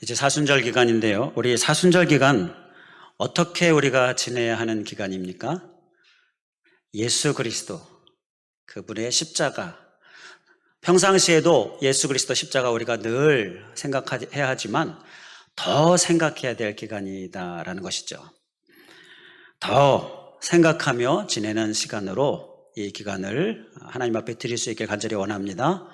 이제 사순절 기간인데요. 우리 사순절 기간 어떻게 우리가 지내야 하는 기간입니까? 예수 그리스도 그분의 십자가, 평상시에도 예수 그리스도 십자가 우리가 늘 생각해야 하지만 더 생각해야 될 기간이다라는 것이죠. 더 생각하며 지내는 시간으로 이 기간을 하나님 앞에 드릴 수 있길 간절히 원합니다.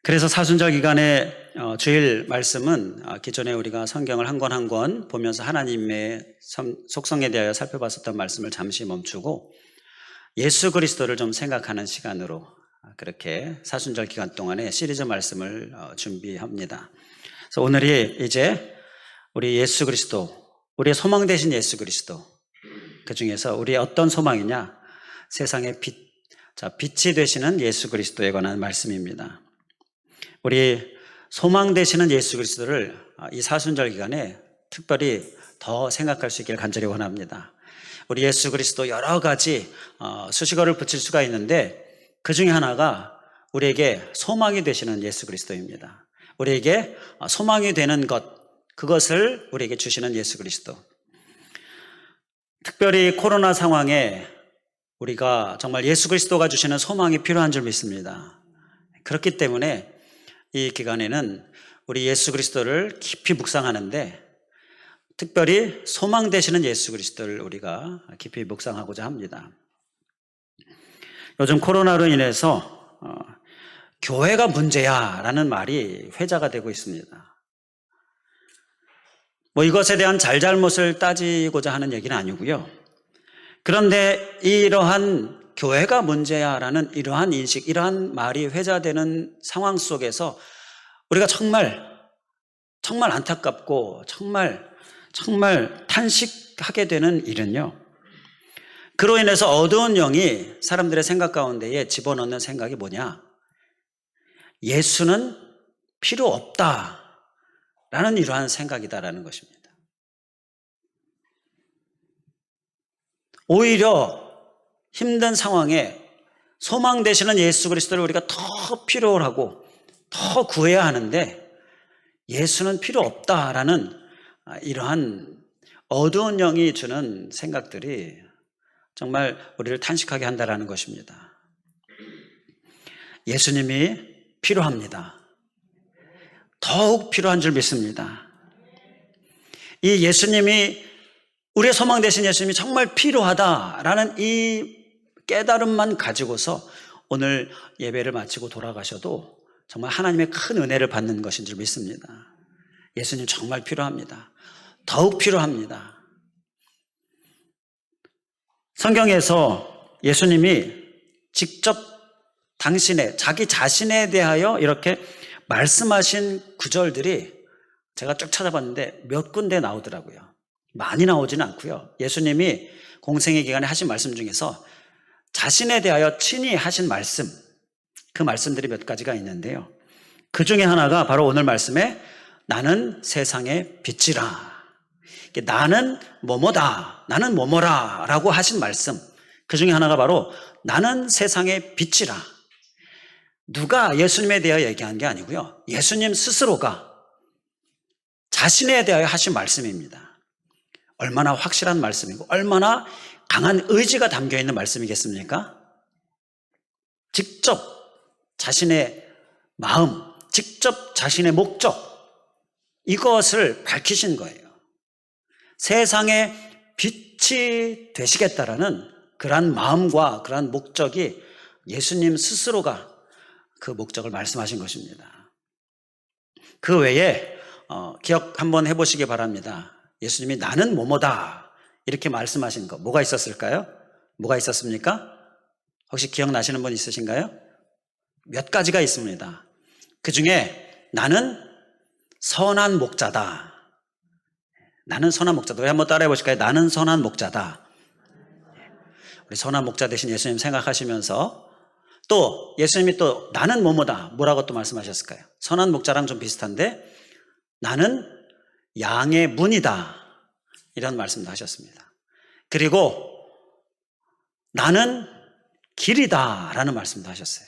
그래서 사순절 기간의 주일 말씀은 기존에 우리가 성경을 한 권 한 권 보면서 하나님의 속성에 대하여 살펴봤었던 말씀을 잠시 멈추고 예수 그리스도를 좀 생각하는 시간으로 그렇게 사순절 기간 동안에 시리즈 말씀을 준비합니다. 그래서 오늘이 이제 우리 예수 그리스도, 우리의 소망 되신 예수 그리스도, 그 중에서 우리의 어떤 소망이냐? 세상의 빛, 빛이 되시는 예수 그리스도에 관한 말씀입니다. 우리 소망 되시는 예수 그리스도를 이 사순절 기간에 특별히 더 생각할 수 있기를 간절히 원합니다. 우리 예수 그리스도 여러 가지 수식어를 붙일 수가 있는데 그 중에 하나가 우리에게 소망이 되시는 예수 그리스도입니다. 우리에게 소망이 되는 것, 그것을 우리에게 주시는 예수 그리스도. 특별히 코로나 상황에 우리가 정말 예수 그리스도가 주시는 소망이 필요한 줄 믿습니다. 그렇기 때문에 이 기간에는 우리 예수 그리스도를 깊이 묵상하는데 특별히 소망 되시는 예수 그리스도를 우리가 깊이 묵상하고자 합니다. 요즘 코로나로 인해서 교회가 문제야 라는 말이 회자가 되고 있습니다. 이것에 대한 잘잘못을 따지고자 하는 얘기는 아니고요. 그런데 이러한 교회가 문제야 라는 이러한 인식, 이러한 말이 회자되는 상황 속에서 우리가 정말 안타깝고 정말 탄식하게 되는 일은요, 그로 인해서 어두운 영이 사람들의 생각 가운데에 집어넣는 생각이 뭐냐? 예수는 필요 없다라는 이러한 생각이다라는 것입니다. 오히려 힘든 상황에 소망 되시는 예수 그리스도를 우리가 더 필요로 하고 더 구해야 하는데 예수는 필요 없다라는 이러한 어두운 영이 주는 생각들이 정말 우리를 탄식하게 한다라는 것입니다. 예수님이 필요합니다. 더욱 필요한 줄 믿습니다. 이 예수님이, 우리의 소망 되신 예수님이 정말 필요하다라는 이 깨달음만 가지고서 오늘 예배를 마치고 돌아가셔도 정말 하나님의 큰 은혜를 받는 것인 줄 믿습니다. 예수님 정말 필요합니다. 더욱 필요합니다. 성경에서 예수님이 직접 자기 자신에 대하여 이렇게 말씀하신 구절들이 제가 쭉 찾아봤는데 몇 군데 나오더라고요. 많이 나오지는 않고요. 예수님이 공생의 기간에 하신 말씀 중에서 자신에 대하여 친히 하신 말씀, 그 말씀들이 몇 가지가 있는데요. 그 중에 하나가 바로 오늘 말씀에 나는 세상의 빛이라, 나는 뭐뭐다, 나는 뭐뭐라 라고 하신 말씀, 그 중에 하나가 바로 나는 세상의 빛이라. 누가 예수님에 대하여 얘기한 게 아니고요, 예수님 스스로가 자신에 대하여 하신 말씀입니다. 얼마나 확실한 말씀이고 얼마나 강한 의지가 담겨있는 말씀이겠습니까? 직접 자신의 마음, 직접 자신의 목적, 이것을 밝히신 거예요. 세상의 빛이 되시겠다라는 그러한 마음과 그러한 목적이 예수님 스스로가 그 목적을 말씀하신 것입니다. 그 외에 기억 한번 해보시기 바랍니다. 예수님이 나는 뭐뭐다 이렇게 말씀하신 거 뭐가 있었을까요? 뭐가 있었습니까? 혹시 기억나시는 분 있으신가요? 몇 가지가 있습니다. 그 중에 나는 선한 목자다. 나는 선한 목자다. 우리 한번 따라해 보실까요? 나는 선한 목자다. 우리 선한 목자 대신 예수님 생각하시면서 또 예수님이 또 나는 뭐뭐다. 뭐라고 또 말씀하셨을까요? 선한 목자랑 좀 비슷한데 나는 양의 문이다. 이런 말씀도 하셨습니다. 그리고 나는 길이다 라는 말씀도 하셨어요.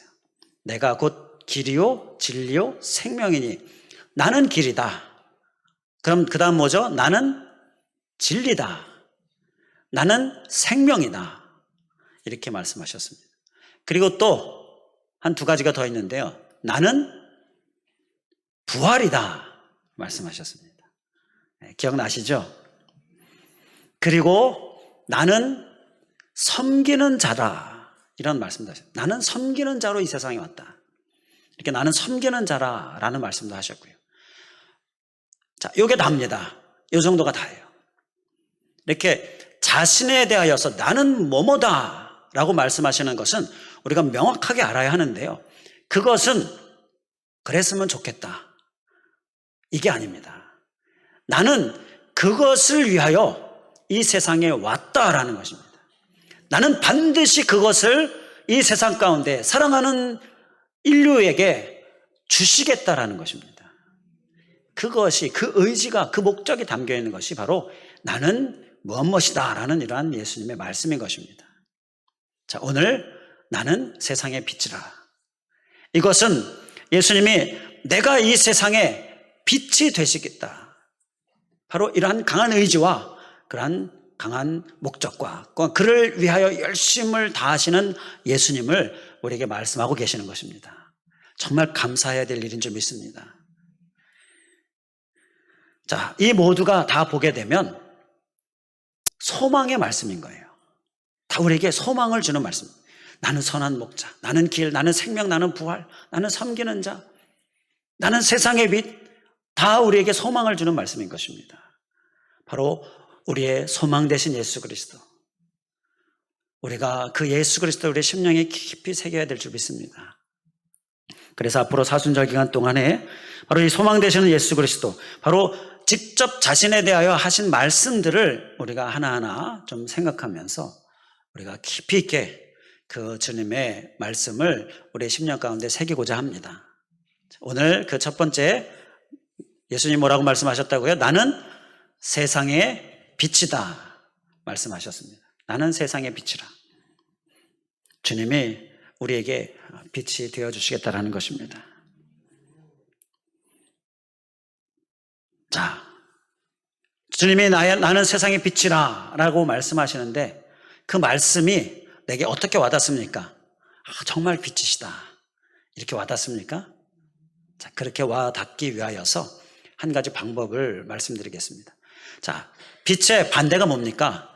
내가 곧 길이요 진리요 생명이니 나는 길이다. 그럼 그 다음 뭐죠? 나는 진리다. 나는 생명이다. 이렇게 말씀하셨습니다. 그리고 또 한 두 가지가 더 있는데요. 나는 부활이다. 말씀하셨습니다. 기억나시죠? 그리고 나는 섬기는 자다. 이런 말씀도 하셨어요. 나는 섬기는 자로 이 세상에 왔다. 이렇게 나는 섬기는 자라라는 말씀도 하셨고요. 자, 요게 답니다. 요 정도가 다예요. 이렇게 자신에 대하여서 나는 뭐뭐다 라고 말씀하시는 것은 우리가 명확하게 알아야 하는데요. 그것은 그랬으면 좋겠다. 이게 아닙니다. 나는 그것을 위하여 이 세상에 왔다라는 것입니다. 나는 반드시 그것을 이 세상 가운데 사랑하는 인류에게 주시겠다라는 것입니다. 그것이, 그 의지가, 그 목적이 담겨 있는 것이 바로 나는 무엇이다 라는 이러한 예수님의 말씀인 것입니다. 자, 오늘 나는 세상의 빛이라. 이것은 예수님이 내가 이 세상에 빛이 되시겠다. 바로 이러한 강한 의지와 그러한 강한 목적과 그를 위하여 열심을 다하시는 예수님을 우리에게 말씀하고 계시는 것입니다. 정말 감사해야 될 일인 줄 믿습니다. 자, 이 모두가 다 보게 되면 소망의 말씀인 거예요. 다 우리에게 소망을 주는 말씀. 나는 선한 목자, 나는 길, 나는 생명, 나는 부활, 나는 섬기는 자, 나는 세상의 빛. 다 우리에게 소망을 주는 말씀인 것입니다. 바로 우리의 소망 되신 예수 그리스도. 우리가 그 예수 그리스도 우리의 심령에 깊이 새겨야 될 줄 믿습니다. 그래서 앞으로 사순절 기간 동안에 바로 이 소망 되시는 예수 그리스도, 바로 직접 자신에 대하여 하신 말씀들을 우리가 하나하나 좀 생각하면서 우리가 깊이 있게 그 주님의 말씀을 우리의 심령 가운데 새기고자 합니다. 오늘 그 첫 번째 예수님 뭐라고 말씀하셨다고요? 나는 세상의 빛이다 말씀하셨습니다. 나는 세상의 빛이라. 주님이 우리에게 빛이 되어주시겠다라는 것입니다. 자, 주님이 나는 세상의 빛이라 라고 말씀하시는데 그 말씀이 내게 어떻게 와닿습니까? 정말 빛이시다 이렇게 와닿습니까? 자, 그렇게 와닿기 위하여서 한 가지 방법을 말씀드리겠습니다. 자, 빛의 반대가 뭡니까?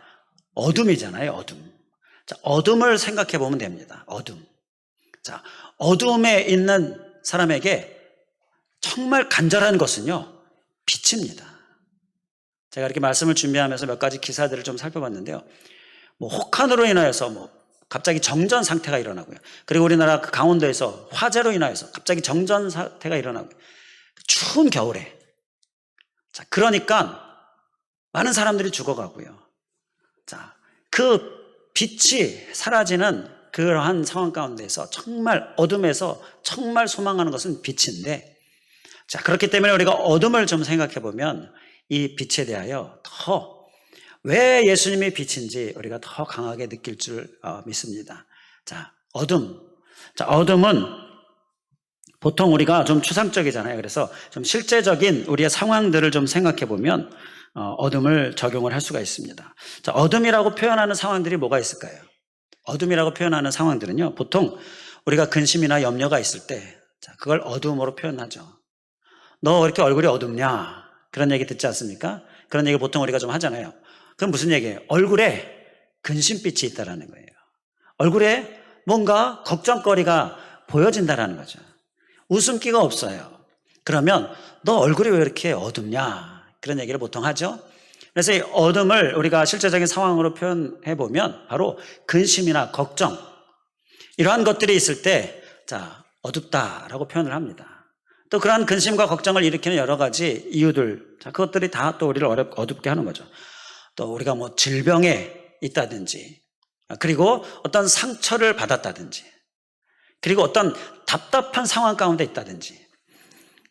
어둠이잖아요. 어둠. 자, 어둠을 생각해 보면 됩니다. 어둠. 자, 어둠에 있는 사람에게 정말 간절한 것은요, 빛입니다. 제가 이렇게 말씀을 준비하면서 몇 가지 기사들을 좀 살펴봤는데요. 혹한으로 인하여서 갑자기 정전 상태가 일어나고요. 그리고 우리나라 그 강원도에서 화재로 인하여서 갑자기 정전 상태가 일어나고요. 추운 겨울에. 자, 그러니까 많은 사람들이 죽어가고요. 자, 그 빛이 사라지는 그러한 상황 가운데서 정말 어둠에서 정말 소망하는 것은 빛인데, 자, 그렇기 때문에 우리가 어둠을 좀 생각해 보면 이 빛에 대하여 왜 예수님이 빛인지 우리가 더 강하게 느낄 줄 믿습니다. 자, 어둠. 자, 어둠은 보통 우리가 좀 추상적이잖아요. 그래서 좀 실제적인 우리의 상황들을 좀 생각해 보면 어둠을 적용을 할 수가 있습니다. 자, 어둠이라고 표현하는 상황들이 뭐가 있을까요? 어둠이라고 표현하는 상황들은요, 보통 우리가 근심이나 염려가 있을 때, 자, 그걸 어둠으로 표현하죠. 너 왜 이렇게 얼굴이 어둡냐? 그런 얘기 듣지 않습니까? 그런 얘기 보통 우리가 좀 하잖아요. 그럼 무슨 얘기예요? 얼굴에 근심빛이 있다라는 거예요. 얼굴에 뭔가 걱정거리가 보여진다라는 거죠. 웃음기가 없어요. 그러면 너 얼굴이 왜 이렇게 어둡냐? 그런 얘기를 보통 하죠. 그래서 이 어둠을 우리가 실제적인 상황으로 표현해 보면 바로 근심이나 걱정, 이러한 것들이 있을 때, 자, 어둡다라고 표현을 합니다. 또 그러한 근심과 걱정을 일으키는 여러 가지 이유들, 자, 그것들이 다 또 우리를 어둡게 하는 거죠. 또 우리가 질병에 있다든지, 그리고 어떤 상처를 받았다든지, 그리고 어떤 답답한 상황 가운데 있다든지,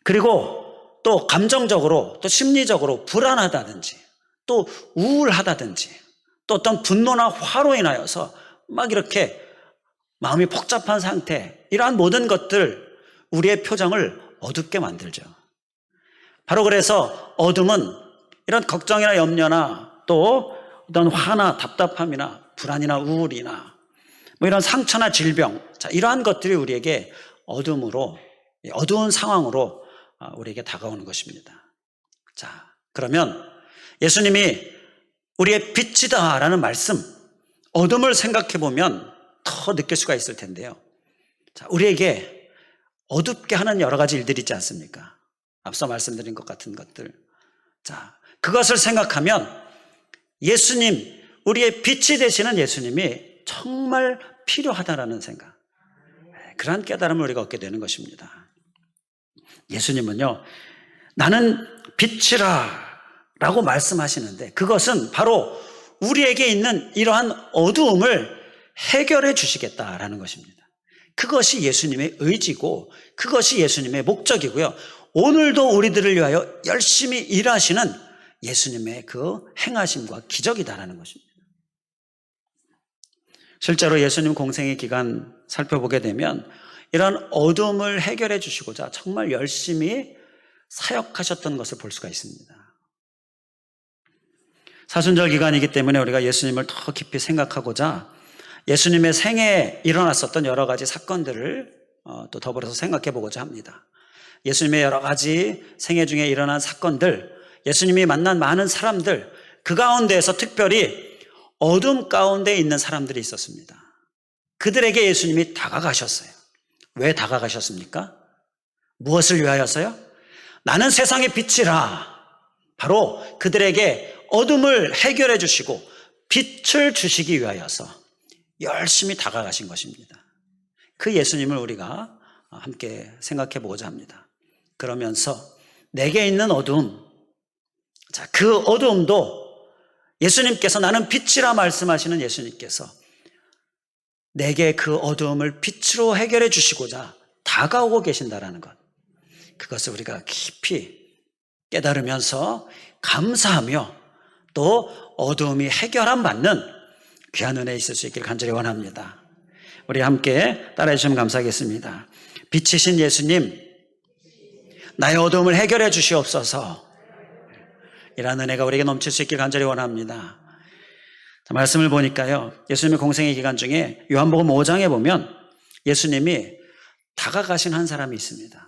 그리고 또 감정적으로, 또 심리적으로 불안하다든지, 또 우울하다든지, 또 어떤 분노나 화로 인하여서 막 이렇게 마음이 복잡한 상태, 이러한 모든 것들, 우리의 표정을 어둡게 만들죠. 바로 그래서 어둠은 이런 걱정이나 염려나 또 어떤 화나 답답함이나 불안이나 우울이나 뭐 이런 상처나 질병, 자, 이러한 것들이 우리에게 어두운 상황으로 우리에게 다가오는 것입니다. 자, 그러면 예수님이 우리의 빛이다라는 말씀, 어둠을 생각해 보면 더 느낄 수가 있을 텐데요. 자, 우리에게 어둡게 하는 여러 가지 일들이 있지 않습니까? 앞서 말씀드린 것 같은 것들. 자, 그것을 생각하면 예수님, 우리의 빛이 되시는 예수님이 정말 필요하다라는 생각, 그러한 깨달음을 우리가 얻게 되는 것입니다. 예수님은요, 나는 빛이라 라고 말씀하시는데 그것은 바로 우리에게 있는 이러한 어두움을 해결해 주시겠다라는 것입니다. 그것이 예수님의 의지고 그것이 예수님의 목적이고요. 오늘도 우리들을 위하여 열심히 일하시는 예수님의 그 행하심과 기적이다라는 것입니다. 실제로 예수님 공생의 기간 살펴보게 되면 이런 어둠을 해결해 주시고자 정말 열심히 사역하셨던 것을 볼 수가 있습니다. 사순절 기간이기 때문에 우리가 예수님을 더 깊이 생각하고자 예수님의 생애에 일어났었던 여러 가지 사건들을 또 더불어서 생각해 보고자 합니다. 예수님의 여러 가지 생애 중에 일어난 사건들, 예수님이 만난 많은 사람들, 그 가운데에서 특별히 어둠 가운데 있는 사람들이 있었습니다. 그들에게 예수님이 다가가셨어요. 왜 다가가셨습니까? 무엇을 위하여서요? 나는 세상의 빛이라. 바로 그들에게 어둠을 해결해 주시고 빛을 주시기 위하여서 열심히 다가가신 것입니다. 그 예수님을 우리가 함께 생각해 보고자 합니다. 그러면서 내게 있는 어둠, 자, 그 어둠도 예수님께서 나는 빛이라 말씀하시는 예수님께서 내게 그 어두움을 빛으로 해결해 주시고자 다가오고 계신다라는 것, 그것을 우리가 깊이 깨달으면서 감사하며 또 어두움이 해결함 받는 귀한 은혜 있을 수 있길 간절히 원합니다. 우리 함께 따라해 주시면 감사하겠습니다. 빛이신 예수님, 나의 어두움을 해결해 주시옵소서. 이라는 은혜가 우리에게 넘칠 수 있길 간절히 원합니다. 말씀을 보니까요, 예수님의 공생의 기간 중에 요한복음 5장에 보면 예수님이 다가가신 한 사람이 있습니다.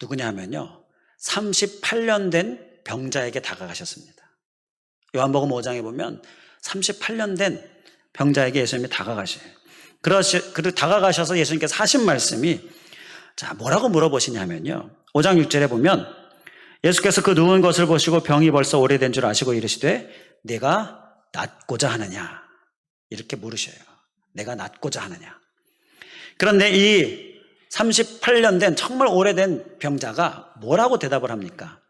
누구냐 하면요, 38년 된 병자에게 다가가셨습니다. 요한복음 5장에 보면 38년 된 병자에게 예수님이 다가가셔요. 그리고 다가가셔서 예수님께서 하신 말씀이, 자, 뭐라고 물어보시냐면요, 5장 6절에 보면 예수께서 그 누운 것을 보시고 병이 벌써 오래된 줄 아시고 이르시되 내가 낫고자 하느냐, 이렇게 물으셔요. 내가 낫고자 하느냐. 그런데 이 38년 된 정말 오래된 병자가 뭐라고 대답을 합니까?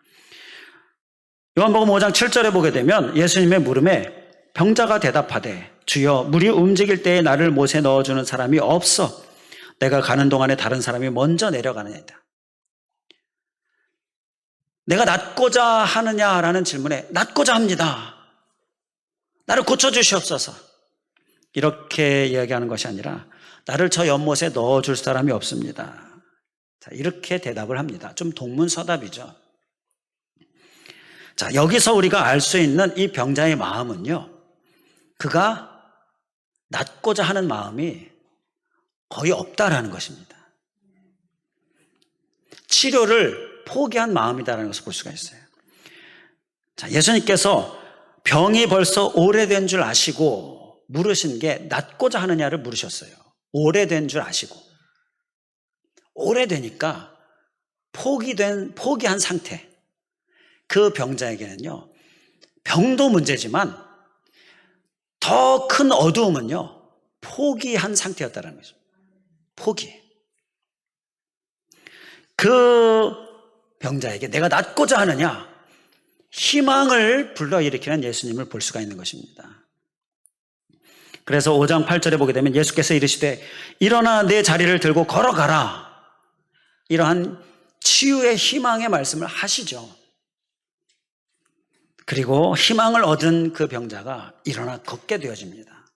요한복음 5장 7절에 보게 되면 예수님의 물음에 병자가 대답하되 주여, 물이 움직일 때에 나를 못에 넣어주는 사람이 없어 내가 가는 동안에 다른 사람이 먼저 내려가느냐이다. 내가 낫고자 하느냐라는 질문에 낫고자 합니다, 나를 고쳐주시옵소서, 이렇게 이야기하는 것이 아니라 나를 저 연못에 넣어줄 사람이 없습니다. 자, 이렇게 대답을 합니다. 좀 동문서답이죠. 자, 여기서 우리가 알 수 있는 이 병자의 마음은요, 그가 낫고자 하는 마음이 거의 없다라는 것입니다. 치료를 포기한 마음이다라는 것을 볼 수가 있어요. 자, 예수님께서 병이 벌써 오래된 줄 아시고 물으신 게 낫고자 하느냐를 물으셨어요. 오래된 줄 아시고. 오래되니까 포기한 상태. 그 병자에게는요, 병도 문제지만 더 큰 어두움은요, 포기한 상태였다는 거죠. 포기. 그 병자에게 내가 낫고자 하느냐, 희망을 불러일으키는 예수님을 볼 수가 있는 것입니다. 그래서 5장 8절에 보게 되면 예수께서 이르시되 일어나 내 자리를 들고 걸어가라, 이러한 치유의 희망의 말씀을 하시죠. 그리고 희망을 얻은 그 병자가 일어나 걷게 되어집니다.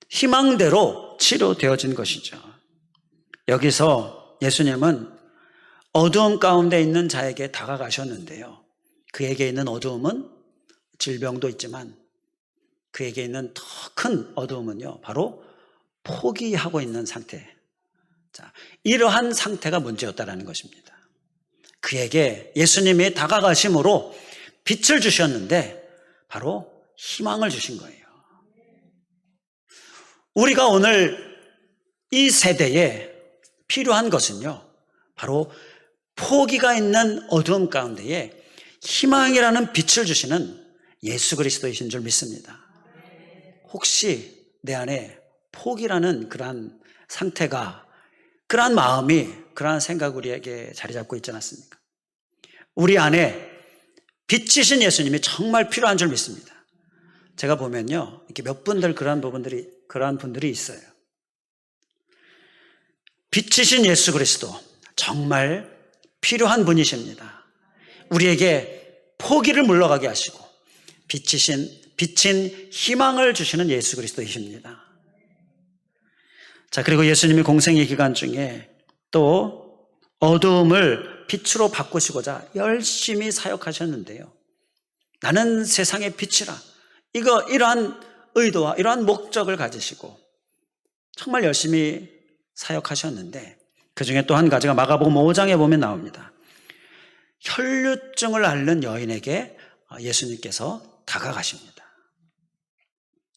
희망대로 치료되어진 것이죠. 여기서 예수님은 어두움 가운데 있는 자에게 다가가셨는데요. 그에게 있는 어두움은 질병도 있지만 그에게 있는 더 큰 어두움은요, 바로 포기하고 있는 상태. 자, 이러한 상태가 문제였다라는 것입니다. 그에게 예수님이 다가가심으로 빛을 주셨는데 바로 희망을 주신 거예요. 우리가 오늘 이 세대에 필요한 것은요, 바로 포기가 있는 어두움 가운데에 희망이라는 빛을 주시는 예수 그리스도이신 줄 믿습니다. 혹시 내 안에 포기라는 그러한 상태가, 그러한 마음이, 그러한 생각 우리에게 자리 잡고 있지 않습니까? 우리 안에 빛이신 예수님이 정말 필요한 줄 믿습니다. 제가 보면요, 이렇게 몇 분들 그러한 분들이 있어요. 빛이신 예수 그리스도 정말 필요한 분이십니다. 우리에게 포기를 물러가게 하시고 빛인 희망을 주시는 예수 그리스도이십니다. 자, 그리고 예수님이 공생의 기간 중에 또 어두움을 빛으로 바꾸시고자 열심히 사역하셨는데요. 나는 세상의 빛이라. 이러한 의도와 이러한 목적을 가지시고 정말 열심히 사역하셨는데, 그 중에 또 한 가지가 마가복음 5장에 보면 나옵니다. 혈류증을 앓는 여인에게 예수님께서 다가가십니다.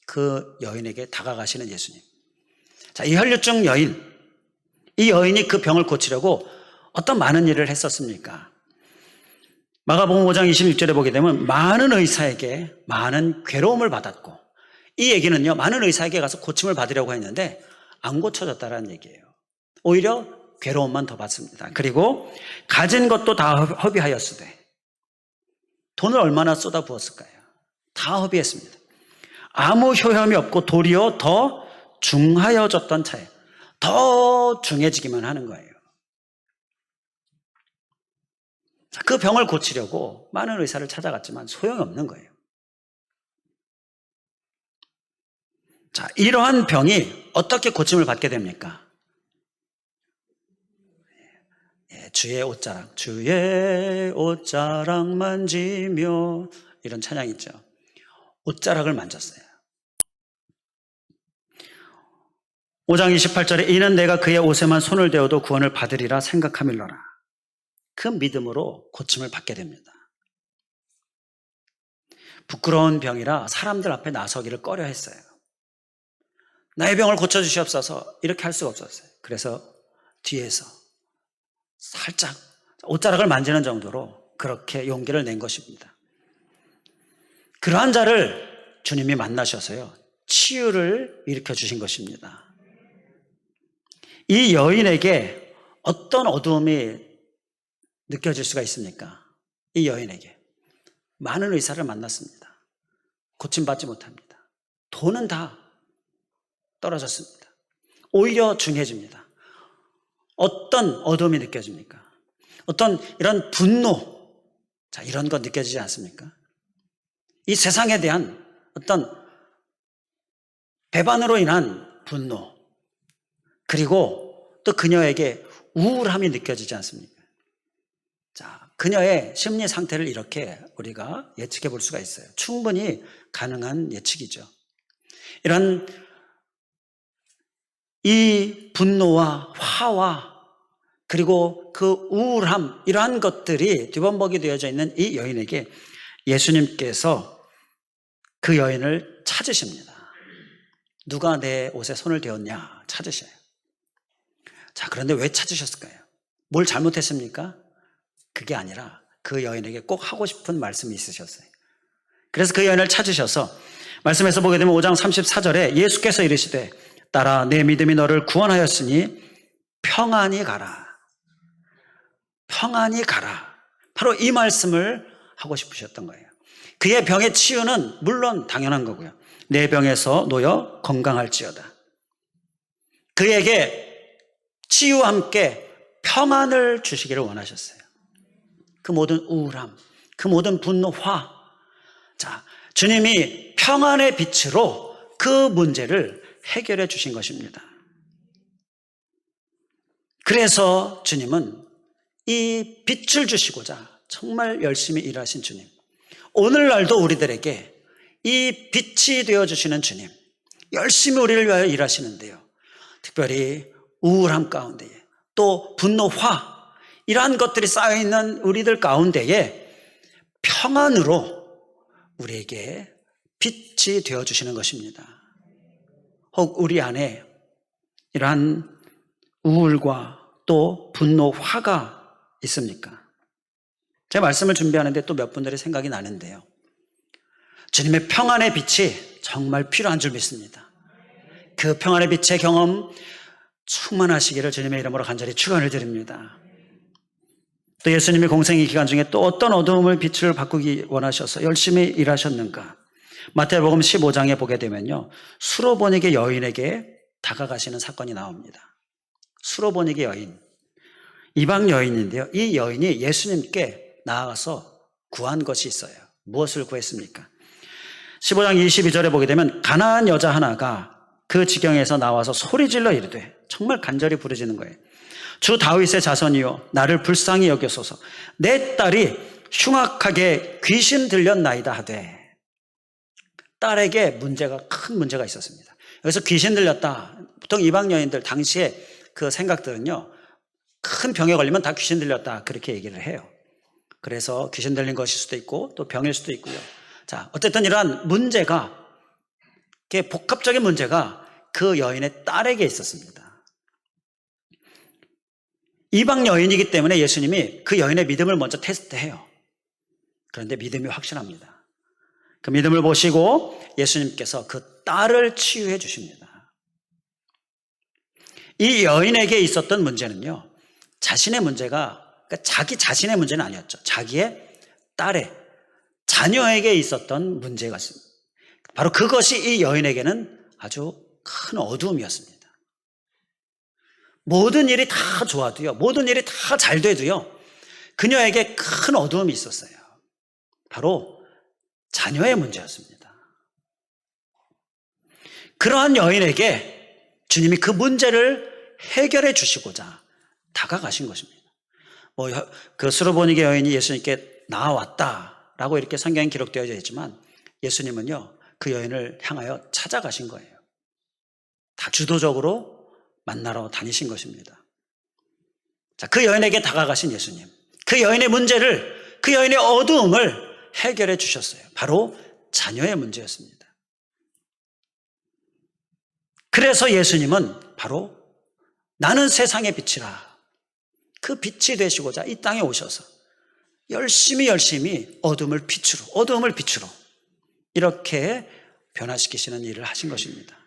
그 여인에게 다가가시는 예수님. 자, 이 혈류증 여인, 이 여인이 그 병을 고치려고 어떤 많은 일을 했었습니까? 마가복음 5장 26절에 보게 되면 많은 의사에게 많은 괴로움을 받았고, 이 얘기는요, 많은 의사에게 가서 고침을 받으려고 했는데 안 고쳐졌다라는 얘기예요. 오히려 괴로움만 더 받습니다. 그리고 가진 것도 다 허비하였으되, 돈을 얼마나 쏟아 부었을까요? 다 허비했습니다. 아무 효험이 없고 도리어 더 중하여졌던 차에 더 중해지기만 하는 거예요. 자, 그 병을 고치려고 많은 의사를 찾아갔지만 소용이 없는 거예요. 자, 이러한 병이 어떻게 고침을 받게 됩니까? 주의 옷자락, 주의 옷자락 만지며, 이런 찬양이 있죠. 옷자락을 만졌어요. 5장 28절에 이는 내가 그의 옷에만 손을 대어도 구원을 받으리라 생각함일러라. 그 믿음으로 고침을 받게 됩니다. 부끄러운 병이라 사람들 앞에 나서기를 꺼려 했어요. 나의 병을 고쳐주시옵소서, 이렇게 할 수가 없었어요. 그래서 뒤에서 살짝 옷자락을 만지는 정도로 그렇게 용기를 낸 것입니다. 그러한 자를 주님이 만나셔서요, 치유를 일으켜 주신 것입니다. 이 여인에게 어떤 어두움이 느껴질 수가 있습니까? 이 여인에게 많은 의사를 만났습니다. 고침받지 못합니다. 돈은 다 떨어졌습니다. 오히려 중해집니다. 어떤 어두움이 느껴집니까? 어떤 이런 분노, 자, 이런 거 느껴지지 않습니까? 이 세상에 대한 어떤 배반으로 인한 분노, 그리고 또 그녀에게 우울함이 느껴지지 않습니까? 자, 그녀의 심리 상태를 이렇게 우리가 예측해 볼 수가 있어요. 충분히 가능한 예측이죠. 이런 이 분노와 화와 그리고 그 우울함, 이러한 것들이 뒤범벅이 되어져 있는 이 여인에게 예수님께서 그 여인을 찾으십니다. 누가 내 옷에 손을 대었냐 찾으셔요. 자, 그런데 왜 찾으셨을까요? 뭘 잘못했습니까? 그게 아니라 그 여인에게 꼭 하고 싶은 말씀이 있으셨어요. 그래서 그 여인을 찾으셔서 말씀에서 보게 되면 5장 34절에 예수께서 이르시되 딸아 내 믿음이 너를 구원하였으니 평안히 가라. 평안히 가라. 바로 이 말씀을 하고 싶으셨던 거예요. 그의 병의 치유는 물론 당연한 거고요. 내 병에서 놓여 건강할지어다. 그에게 치유와 함께 평안을 주시기를 원하셨어요. 그 모든 우울함, 그 모든 분노, 화. 자, 주님이 평안의 빛으로 그 문제를 해결해 주신 것입니다. 그래서 주님은 이 빛을 주시고자 정말 열심히 일하신 주님, 오늘날도 우리들에게 이 빛이 되어주시는 주님, 열심히 우리를 위하여 일하시는데요, 특별히 우울함 가운데에 또 분노, 화, 이러한 것들이 쌓여있는 우리들 가운데에 평안으로 우리에게 빛이 되어주시는 것입니다. 혹 우리 안에 이러한 우울과 또 분노, 화가 있습니까? 제 말씀을 준비하는데 또 몇 분들의 생각이 나는데요, 주님의 평안의 빛이 정말 필요한 줄 믿습니다. 그 평안의 빛의 경험 충만하시기를 주님의 이름으로 간절히 축원을 드립니다. 또 예수님이 공생의 기간 중에 또 어떤 어두움을 빛을 바꾸기 원하셔서 열심히 일하셨는가? 마태복음 15장에 보게 되면요, 수로보니게 여인에게 다가가시는 사건이 나옵니다. 수로보니게 여인, 이방 여인인데요, 이 여인이 예수님께 나아가서 구한 것이 있어요. 무엇을 구했습니까? 15장 22절에 보게 되면 가나안 여자 하나가 그 지경에서 나와서 소리질러 이르되, 정말 간절히 부르짖는 거예요. 주 다윗의 자손이요, 나를 불쌍히 여겨소서. 내 딸이 흉악하게 귀신 들렸나이다 하되. 딸에게 큰 문제가 있었습니다. 여기서 귀신 들렸다. 보통 이방 여인들 당시에 그 생각들은요, 큰 병에 걸리면 다 귀신 들렸다, 그렇게 얘기를 해요. 그래서 귀신 들린 것일 수도 있고 또 병일 수도 있고요. 자, 어쨌든 이러한 문제가, 복합적인 문제가 그 여인의 딸에게 있었습니다. 이방 여인이기 때문에 예수님이 그 여인의 믿음을 먼저 테스트해요. 그런데 믿음이 확실합니다. 그 믿음을 보시고 예수님께서 그 딸을 치유해 주십니다. 이 여인에게 있었던 문제는요, 자신의 문제가, 그러니까 자기 자신의 문제는 아니었죠. 자기의 딸의 자녀에게 있었던 문제가 있습니다. 바로 그것이 이 여인에게는 아주 큰 어두움이었습니다. 모든 일이 다 좋아도요, 모든 일이 다 잘 돼도요, 그녀에게 큰 어두움이 있었어요. 바로 자녀의 문제였습니다. 그러한 여인에게 주님이 그 문제를 해결해 주시고자 다가가신 것입니다. 그 수로보니게 여인이 예수님께 나와왔다라고 이렇게 성경에 기록되어져 있지만, 예수님은요, 그 여인을 향하여 찾아가신 거예요. 다 주도적으로 만나러 다니신 것입니다. 자, 그 여인에게 다가가신 예수님, 그 여인의 문제를, 그 여인의 어두움을 해결해 주셨어요. 바로 자녀의 문제였습니다. 그래서 예수님은 바로 나는 세상의 빛이라, 그 빛이 되시고자 이 땅에 오셔서 열심히 어둠을 빛으로 이렇게 변화시키시는 일을 하신 것입니다.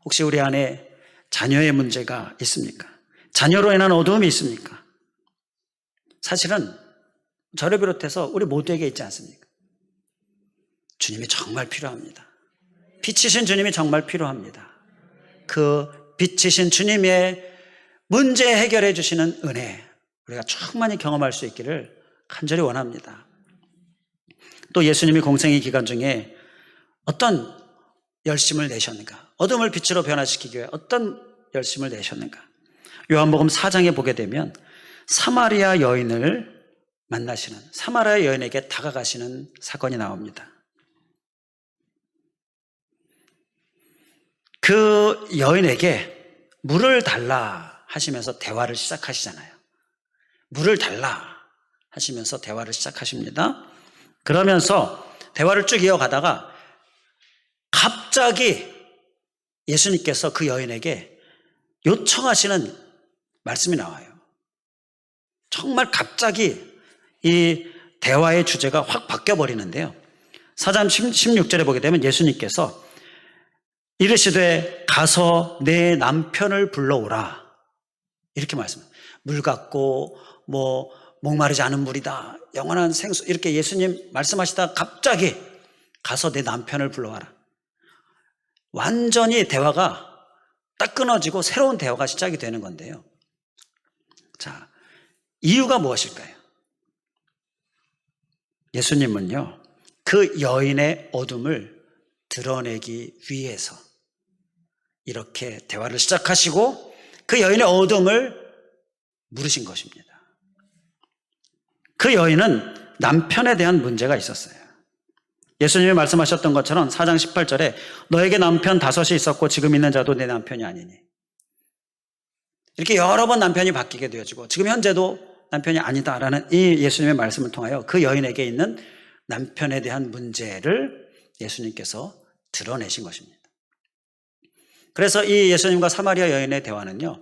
혹시 우리 안에 자녀의 문제가 있습니까? 자녀로 인한 어두움이 있습니까? 사실은 저를 비롯해서 우리 모두에게 있지 않습니까? 주님이 정말 필요합니다. 빛이신 주님이 정말 필요합니다. 그 빛이신 주님의 문제 해결해 주시는 은혜, 우리가 충만히 경험할 수 있기를 간절히 원합니다. 또 예수님이 공생의 기간 중에 어떤 열심을 내셨는가? 어둠을 빛으로 변화시키기 위해 어떤 열심을 내셨는가? 요한복음 4장에 보게 되면 사마리아 여인을 만나시는, 사마리아 여인에게 다가가시는 사건이 나옵니다. 그 여인에게 물을 달라 하시면서 대화를 시작하시잖아요. 물을 달라 하시면서 대화를 시작하십니다. 그러면서 대화를 쭉 이어가다가 갑자기 예수님께서 그 여인에게 요청하시는 말씀이 나와요. 정말 갑자기 이 대화의 주제가 확 바뀌어버리는데요, 4장 16절에 보게 되면 예수님께서 이르시되 가서 내 남편을 불러오라, 이렇게 말씀합니다. 물 같고 목마르지 않은 물이다, 영원한 생수, 이렇게 예수님 말씀하시다가 갑자기 가서 내 남편을 불러와라. 완전히 대화가 딱 끊어지고 새로운 대화가 시작이 되는 건데요. 자, 이유가 무엇일까요? 예수님은요, 그 여인의 어둠을 드러내기 위해서 이렇게 대화를 시작하시고 그 여인의 어둠을 물으신 것입니다. 그 여인은 남편에 대한 문제가 있었어요. 예수님이 말씀하셨던 것처럼 4장 18절에 너에게 남편 5이 있었고 지금 있는 자도 내 남편이 아니니. 이렇게 여러 번 남편이 바뀌게 되어지고 지금 현재도 남편이 아니다라는 이 예수님의 말씀을 통하여 그 여인에게 있는 남편에 대한 문제를 예수님께서 드러내신 것입니다. 그래서 이 예수님과 사마리아 여인의 대화는요,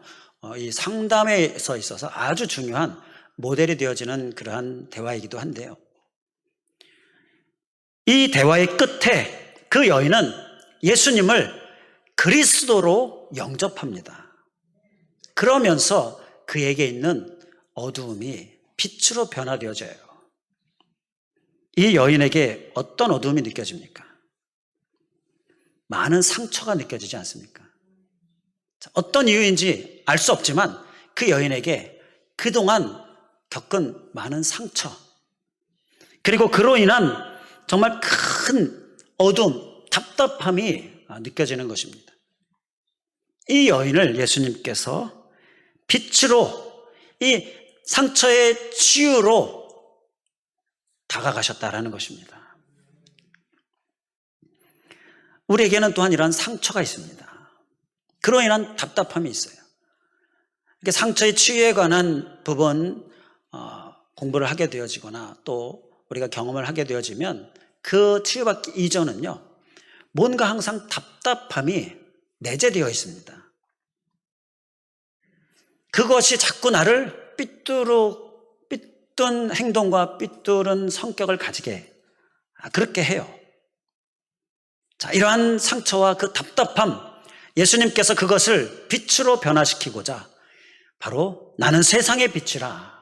이 상담에서 있어서 아주 중요한 모델이 되어지는 그러한 대화이기도 한데요. 이 대화의 끝에 그 여인은 예수님을 그리스도로 영접합니다. 그러면서 그에게 있는 어두움이 빛으로 변화되어져요. 이 여인에게 어떤 어두움이 느껴집니까? 많은 상처가 느껴지지 않습니까? 어떤 이유인지 알 수 없지만 그 여인에게 그동안 겪은 많은 상처, 그리고 그로 인한 정말 큰 어두움, 답답함이 느껴지는 것입니다. 이 여인을 예수님께서 빛으로, 이 상처의 치유로 다가가셨다라는 것입니다. 우리에게는 또한 이러한 상처가 있습니다. 그로 인한 답답함이 있어요. 이렇게 상처의 치유에 관한 부분 공부를 하게 되어지거나 또 우리가 경험을 하게 되어지면 그 치유받기 이전은요, 뭔가 항상 답답함이 내재되어 있습니다. 그것이 자꾸 나를 삐뚤은 행동과 삐뚤은 성격을 가지게 그렇게 해요. 자, 이러한 상처와 그 답답함, 예수님께서 그것을 빛으로 변화시키고자 바로 나는 세상의 빛이라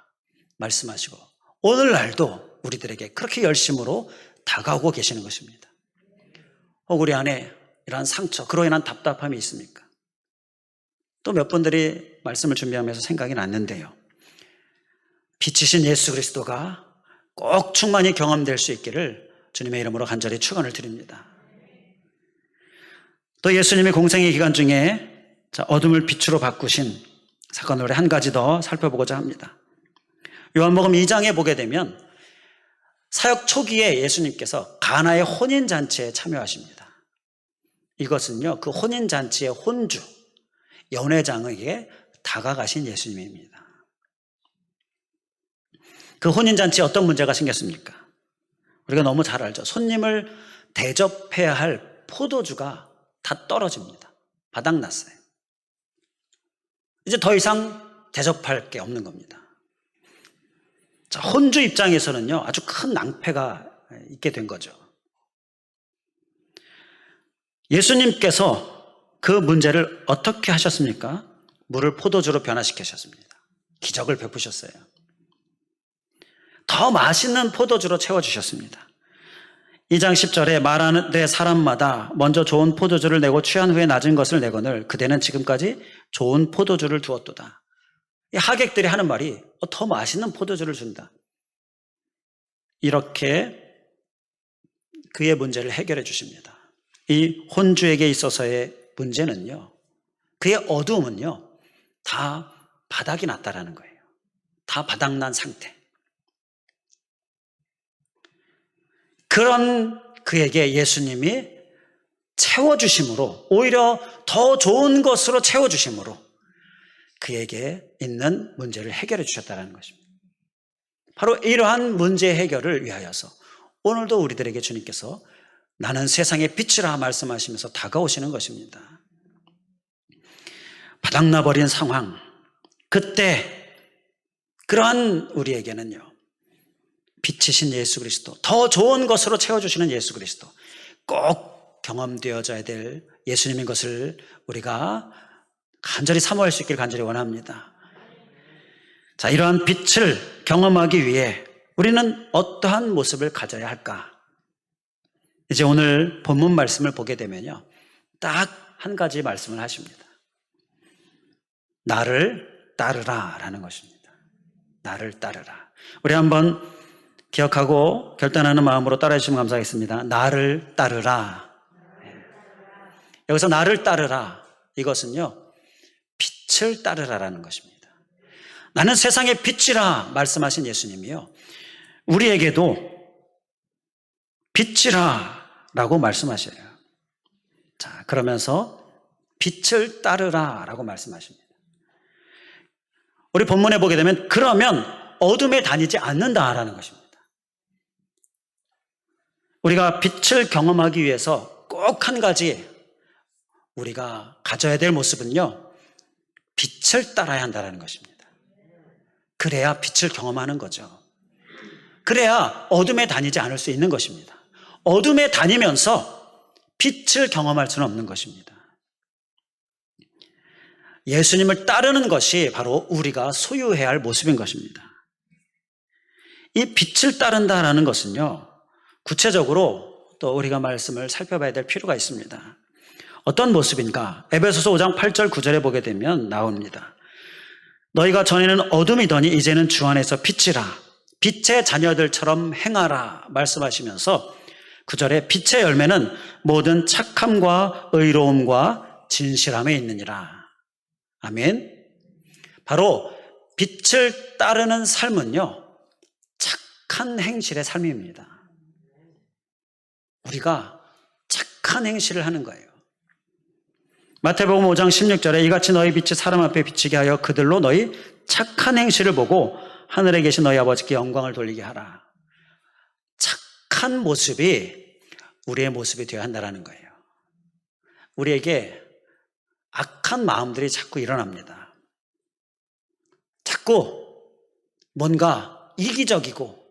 말씀하시고 오늘날도 우리들에게 그렇게 열심으로 다가오고 계시는 것입니다. 우리 안에 이러한 상처, 그로 인한 답답함이 있습니까? 또 몇 분들이 말씀을 준비하면서 생각이 났는데요. 빛이신 예수 그리스도가 꼭 충만히 경험될 수 있기를 주님의 이름으로 간절히 축원을 드립니다. 또 예수님의 공생의 기간 중에 어둠을 빛으로 바꾸신 사건을 한 가지 더 살펴보고자 합니다. 요한복음 2장에 보게 되면 사역 초기에 예수님께서 가나의 혼인잔치에 참여하십니다. 이것은요, 그 혼인잔치의 혼주, 연회장에게 다가가신 예수님입니다. 그 혼인잔치에 어떤 문제가 생겼습니까? 우리가 너무 잘 알죠. 손님을 대접해야 할 포도주가 다 떨어집니다. 바닥났어요. 이제 더 이상 대접할 게 없는 겁니다. 자, 혼주 입장에서는요, 아주 큰 낭패가 있게 된 거죠. 예수님께서 그 문제를 어떻게 하셨습니까? 물을 포도주로 변화시키셨습니다. 기적을 베푸셨어요. 더 맛있는 포도주로 채워주셨습니다. 2장 10절에 말하는데 사람마다 먼저 좋은 포도주를 내고 취한 후에 낮은 것을 내거늘 그대는 지금까지 좋은 포도주를 두었도다. 이 하객들이 하는 말이 더 맛있는 포도주를 준다. 이렇게 그의 문제를 해결해 주십니다. 이 혼주에게 있어서의 문제는요, 그의 어두움은요, 다 바닥이 났다라는 거예요. 다 바닥난 상태. 그런 그에게 예수님이 채워주심으로, 오히려 더 좋은 것으로 채워주심으로 그에게 있는 문제를 해결해 주셨다는 것입니다. 바로 이러한 문제 해결을 위하여서 오늘도 우리들에게 주님께서 나는 세상의 빛이라 말씀하시면서 다가오시는 것입니다. 바닥나버린 상황, 그때 그러한 우리에게는요, 빛이신 예수 그리스도, 더 좋은 것으로 채워주시는 예수 그리스도, 꼭 경험되어져야 될 예수님인 것을 우리가 간절히 사모할 수 있길 간절히 원합니다. 자, 이러한 빛을 경험하기 위해 우리는 어떠한 모습을 가져야 할까? 이제 오늘 본문 말씀을 보게 되면요, 딱 한 가지 말씀을 하십니다. 나를 따르라 라는 것입니다. 나를 따르라. 우리 한번 기억하고 결단하는 마음으로 따라해 주시면 감사하겠습니다. 나를 따르라. 여기서 나를 따르라, 이것은요, 빛을 따르라라는 것입니다. 나는 세상의 빛이라 말씀하신 예수님이요, 우리에게도 빛이라 라고 말씀하셔요. 자, 그러면서 빛을 따르라 라고 말씀하십니다. 우리 본문에 보게 되면 그러면 어둠에 다니지 않는다라는 것입니다. 우리가 빛을 경험하기 위해서 꼭 한 가지 우리가 가져야 될 모습은요, 빛을 따라야 한다는 것입니다. 그래야 빛을 경험하는 거죠. 그래야 어둠에 다니지 않을 수 있는 것입니다. 어둠에 다니면서 빛을 경험할 수는 없는 것입니다. 예수님을 따르는 것이 바로 우리가 소유해야 할 모습인 것입니다. 이 빛을 따른다라는 것은요, 구체적으로 또 우리가 말씀을 살펴봐야 될 필요가 있습니다. 어떤 모습인가? 에베소서 5장 8절 9절에 보게 되면 나옵니다. 너희가 전에는 어둠이더니 이제는 주 안에서 빛이라, 빛의 자녀들처럼 행하라 말씀하시면서 9절에 빛의 열매는 모든 착함과 의로움과 진실함에 있느니라. 아멘. 바로 빛을 따르는 삶은요, 착한 행실의 삶입니다. 우리가 착한 행실을 하는 거예요. 마태복음 5장 16절에 이같이 너희 빛이 사람 앞에 비치게 하여 그들로 너희 착한 행실을 보고 하늘에 계신 너희 아버지께 영광을 돌리게 하라. 착한 모습이 우리의 모습이 되어야 한다는 거예요. 우리에게 악한 마음들이 자꾸 일어납니다. 자꾸 뭔가 이기적이고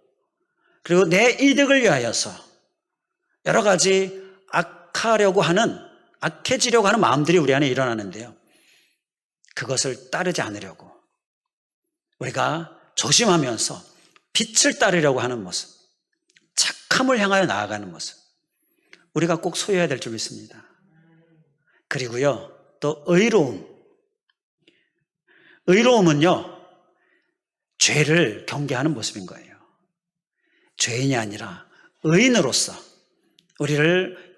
그리고 내 이득을 위하여서 여러 가지 악해지려고 하는 마음들이 우리 안에 일어나는데요. 그것을 따르지 않으려고 우리가 조심하면서 빛을 따르려고 하는 모습, 착함을 향하여 나아가는 모습, 우리가 꼭 소유해야 될 줄 믿습니다. 그리고요, 또 의로움은요, 죄를 경계하는 모습인 거예요. 죄인이 아니라 의인으로서 우리를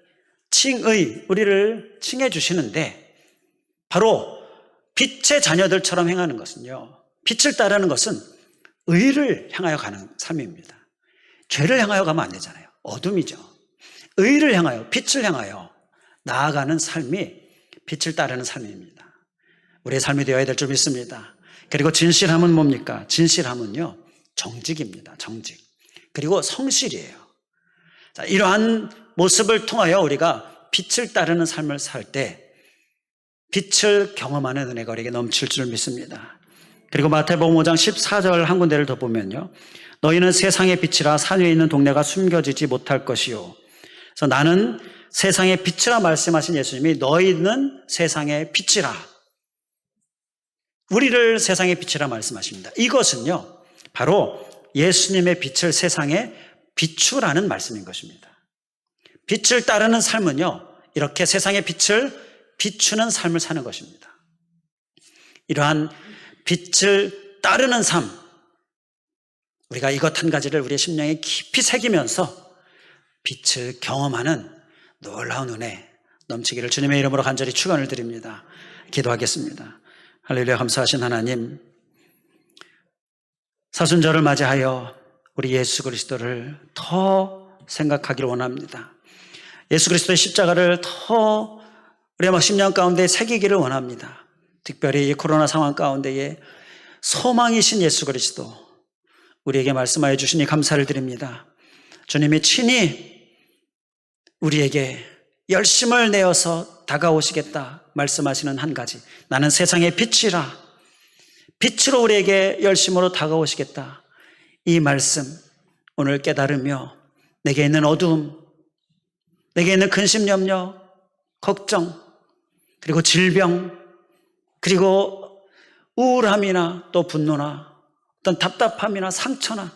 칭해 주시는데, 바로 빛의 자녀들처럼 행하는 것은요, 빛을 따르는 것은 의를 향하여 가는 삶입니다. 죄를 향하여 가면 안 되잖아요. 어둠이죠. 의를 향하여, 빛을 향하여 나아가는 삶이 빛을 따르는 삶입니다. 우리의 삶이 되어야 될 줄 믿습니다. 그리고 진실함은 뭡니까? 진실함은요, 정직입니다. 정직. 그리고 성실이에요. 자, 이러한 모습을 통하여 우리가 빛을 따르는 삶을 살 때 빛을 경험하는 은혜가 우리에게 넘칠 줄 믿습니다. 그리고 마태복음 5장 14절 한 군데를 더 보면요, 너희는 세상의 빛이라 산 위에 있는 동네가 숨겨지지 못할 것이요. 그래서 나는 세상의 빛이라 말씀하신 예수님이 너희는 세상의 빛이라, 우리를 세상의 빛이라 말씀하십니다. 이것은요, 바로 예수님의 빛을 세상에 비추라는 말씀인 것입니다. 빛을 따르는 삶은요, 이렇게 세상의 빛을 비추는 삶을 사는 것입니다. 이러한 빛을 따르는 삶, 우리가 이것 한 가지를 우리의 심령에 깊이 새기면서 빛을 경험하는 놀라운 은혜 넘치기를 주님의 이름으로 간절히 축원을 드립니다. 기도하겠습니다. 할렐루야. 감사하신 하나님, 사순절을 맞이하여 우리 예수 그리스도를 더 생각하기를 원합니다. 예수 그리스도의 십자가를 더 우리의 심령 가운데 새기기를 원합니다. 특별히 이 코로나 상황 가운데에 소망이신 예수 그리스도, 우리에게 말씀하여 주시니 감사를 드립니다. 주님이 친히 우리에게 열심을 내어서 다가오시겠다 말씀하시는 한 가지, 나는 세상의 빛이라, 빛으로 우리에게 열심으로 다가오시겠다, 이 말씀 오늘 깨달으며 내게 있는 어두움, 내게 있는 근심, 염려, 걱정, 그리고 질병, 그리고 우울함이나 또 분노나 어떤 답답함이나 상처나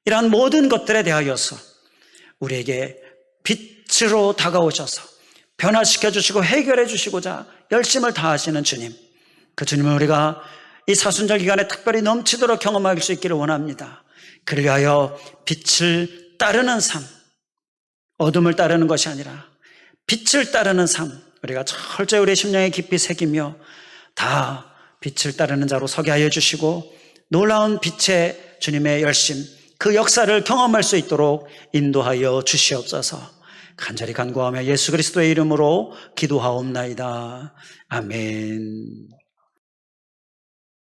이러한 모든 것들에 대하여서 우리에게 빛으로 다가오셔서 변화시켜 주시고 해결해 주시고자 열심을 다하시는 주님, 그 주님을 우리가 이 사순절 기간에 특별히 넘치도록 경험할 수 있기를 원합니다. 그를 위하여 빛을 따르는 삶, 어둠을 따르는 것이 아니라 빛을 따르는 삶, 우리가 철저히 우리의 심령에 깊이 새기며 다 빛을 따르는 자로 서게 하여 주시고 놀라운 빛의 주님의 열심, 그 역사를 경험할 수 있도록 인도하여 주시옵소서. 간절히 간구하며 예수 그리스도의 이름으로 기도하옵나이다. 아멘.